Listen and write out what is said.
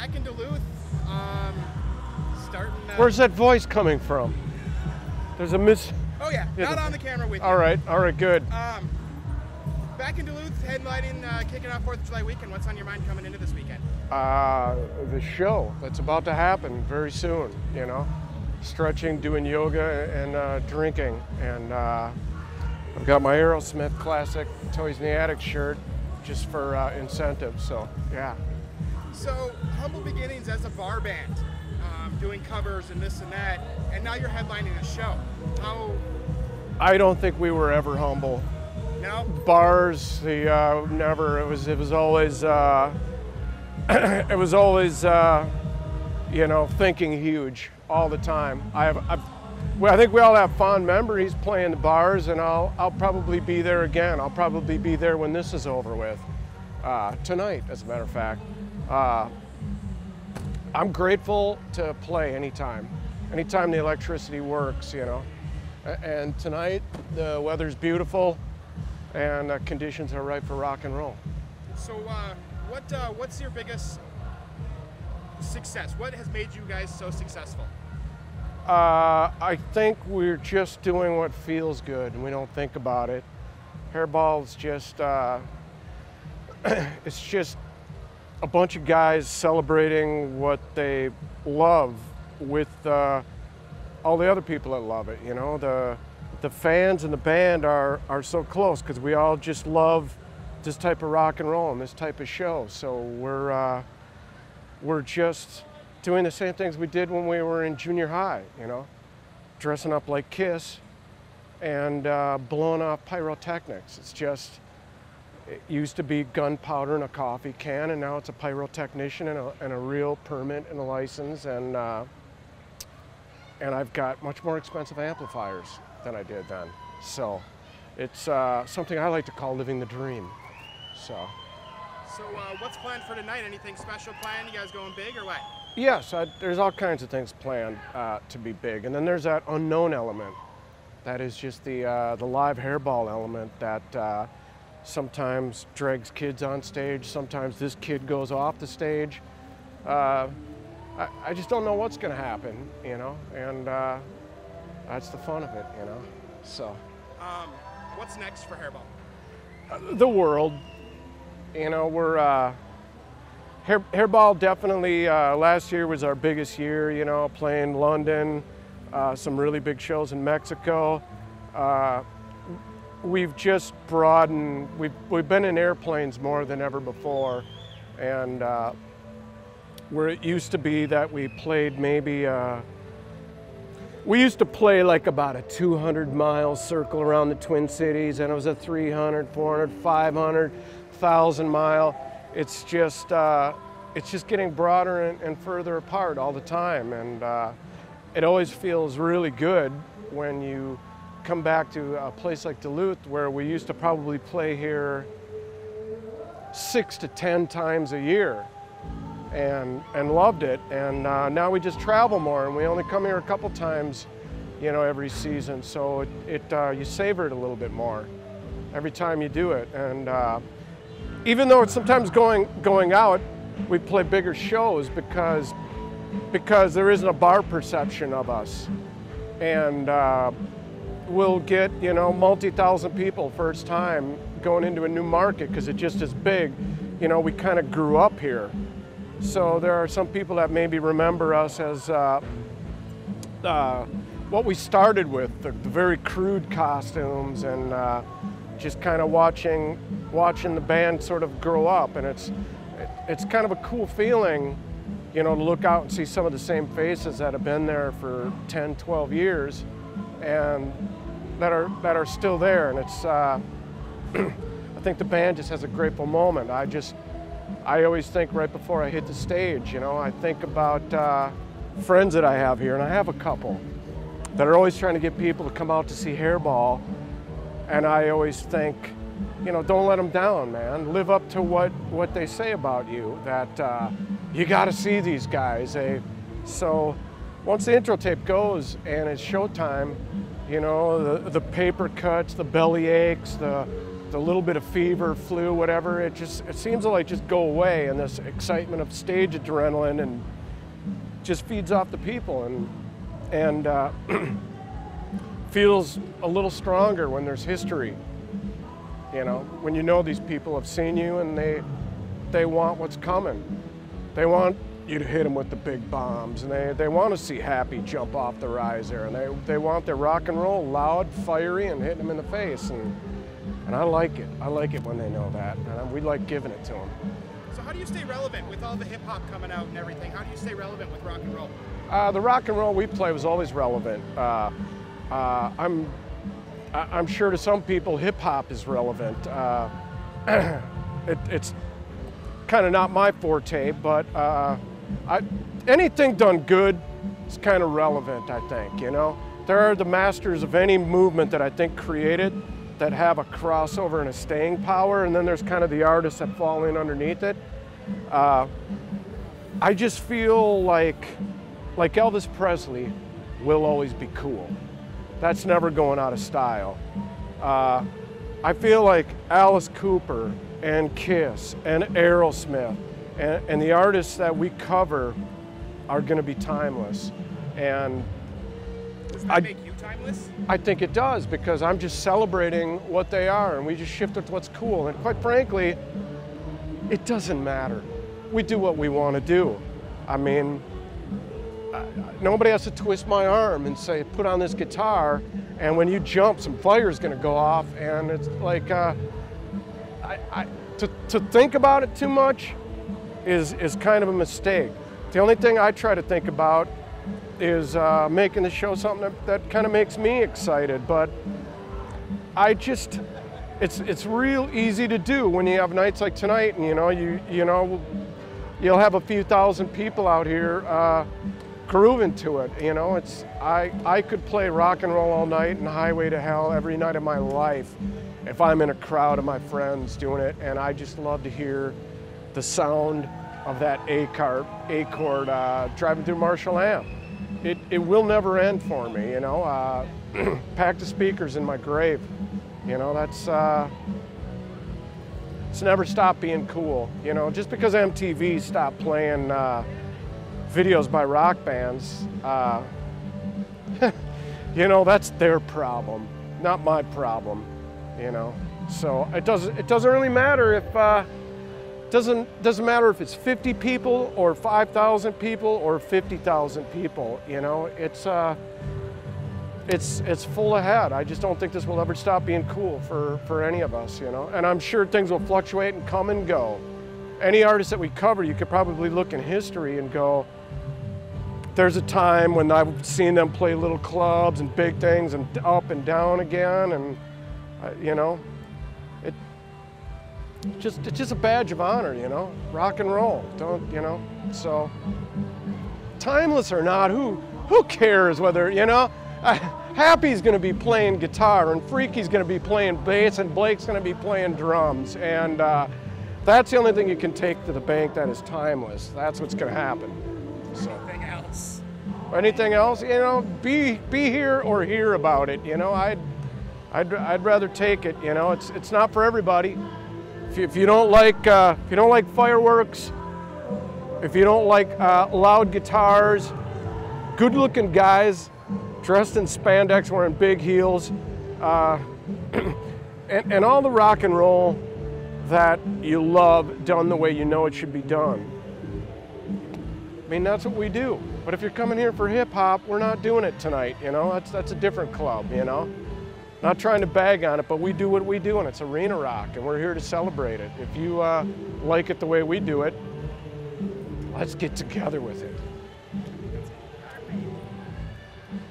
back in Duluth, starting... Where's that voice coming from? There's a miss... Oh yeah, not on the camera with you. All right, good. Back in Duluth, headlining, kicking off 4th of July weekend. What's on your mind coming into this weekend? The show that's about to happen very soon, you know. Stretching, doing yoga, and drinking. And I've got my Aerosmith classic Toys in the Attic shirt just for incentive, so yeah. So, humble beginnings as a bar band, doing covers and this and that, and now you're headlining a show. How? I don't think we were ever humble. No? Bars, never. It was always, you know, thinking huge all the time. Well, I think we all have fond memories playing the bars, and I'll probably be there again. I'll probably be there when this is over with. Tonight, as a matter of fact. I'm grateful to play anytime the electricity works, you know. And tonight, the weather's beautiful, and conditions are right for rock and roll. So, what's your biggest success? What has made you guys so successful? I think we're just doing what feels good, and we don't think about it. Hairball's just, it's just a bunch of guys celebrating what they love with all the other people that love it, you know. The fans and the band are so close because we all just love this type of rock and roll and this type of show. So we're just doing the same things we did when we were in junior high, you know, dressing up like Kiss and blowing off pyrotechnics. It's just, it used to be gunpowder in a coffee can, and now it's a pyrotechnician and a real permit and a license, and I've got much more expensive amplifiers than I did then. So it's something I like to call living the dream. So what's planned for tonight? Anything special planned? You guys going big or what? Yes, there's all kinds of things planned to be big, and then there's that unknown element. That is just the live hairball element that sometimes drags kids on stage. Sometimes this kid goes off the stage. I just don't know what's going to happen, you know, and that's the fun of it, you know. So, what's next for Hairball? The world, you know. We're Hairball definitely. Last year was our biggest year, you know, playing London, some really big shows in Mexico. We've just broadened. We've been in airplanes more than ever before, and where it used to be that we played maybe, we used to play like about a 200-mile circle around the Twin Cities, and it was a 300, 400, 500, 1,000-mile. It's just getting broader and further apart all the time, and it always feels really good when you come back to a place like Duluth, where we used to probably play here 6 to 10 times a year, and loved it. And now we just travel more, and we only come here a couple times, you know, every season. So you savor it a little bit more every time you do it. And even though it's sometimes going out, we play bigger shows because there isn't a bar perception of us, and we'll get, you know, multi-thousand people first time going into a new market because it just is big. You know, we kind of grew up here. So there are some people that maybe remember us as what we started with, the very crude costumes, and just kind of watching the band sort of grow up. And it's kind of a cool feeling, you know, to look out and see some of the same faces that have been there for 10, 12 years and that are still there. And it's, I think the band just has a grateful moment. I always think right before I hit the stage, you know, I think about friends that I have here, and I have a couple that are always trying to get people to come out to see Hairball. And I always think, you know, don't let them down, man. Live up to what they say about you, that you got to see these guys. So once the intro tape goes and it's showtime, you know, the paper cuts, the belly aches, the the little bit of fever, flu, whatever, it seems to like just go away, and this excitement of stage adrenaline and just feeds off the people, and feels a little stronger when there's history. You know, when you know these people have seen you and they want what's coming. They want you to hit them with the big bombs, and they want to see Happy jump off the riser, and they want their rock and roll loud, fiery, and hitting them in the face, and I like it. I like it when they know that, and we like giving it to them. So how do you stay relevant with all the hip hop coming out and everything? How do you stay relevant with rock and roll? The rock and roll we play was always relevant. I'm sure to some people hip hop is relevant. It's kind of not my forte, but anything done good is kind of relevant, I think, you know? There are the masters of any movement that I think created that have a crossover and a staying power, and then there's kind of the artists that fall in underneath it. I just feel like Elvis Presley will always be cool. That's never going out of style. I feel like Alice Cooper and Kiss and Aerosmith and the artists that we cover are going to be timeless. And does that make you timeless? I think it does, because I'm just celebrating what they are, and we just shift it to what's cool. And quite frankly, it doesn't matter. We do what we want to do. I mean, nobody has to twist my arm and say, put on this guitar, and when you jump, some fire's going to go off. And it's like, to think about it too much is kind of a mistake. The only thing I try to think about is making the show something that kind of makes me excited. But it's real easy to do when you have nights like tonight, and you'll have a few thousand people out here grooving to it. You know, I could play rock and roll all night and Highway to Hell every night of my life if I'm in a crowd of my friends doing it, and I just love to hear the sound of that A chord driving through Marshall Ave. It will never end for me, you know. Pack the speakers in my grave, you know. That's it's never stopped being cool, you know. Just because MTV stopped playing videos by rock bands, you know, that's their problem, not my problem, you know. So it doesn't really matter if doesn't matter if it's 50 people or 5,000 people or 50,000 people, you know. It's full ahead. I just don't think this will ever stop being cool for any of us, you know. And I'm sure things will fluctuate and come and go. Any artist that we cover, you could probably look in history and go, there's a time when I've seen them play little clubs and big things and up and down again, and you know, it's just a badge of honor, you know. Rock and roll, don't, you know. So timeless or not, who cares whether, you know. Happy's going to be playing guitar, and Freaky's going to be playing bass, and Blake's going to be playing drums, and that's the only thing you can take to the bank that is timeless. That's what's going to happen. So. Anything else? Anything else? You know, be here or hear about it. You know, I'd rather take it. You know, it's not for everybody. If you don't like fireworks, if you don't like loud guitars, good-looking guys dressed in spandex wearing big heels, and all the rock and roll that you love done the way you know it should be done. I mean, that's what we do. But if you're coming here for hip hop, we're not doing it tonight, you know. That's a different club, you know. Not trying to bag on it, but we do what we do, and it's arena rock, and we're here to celebrate it. If you like it the way we do it, let's get together with it.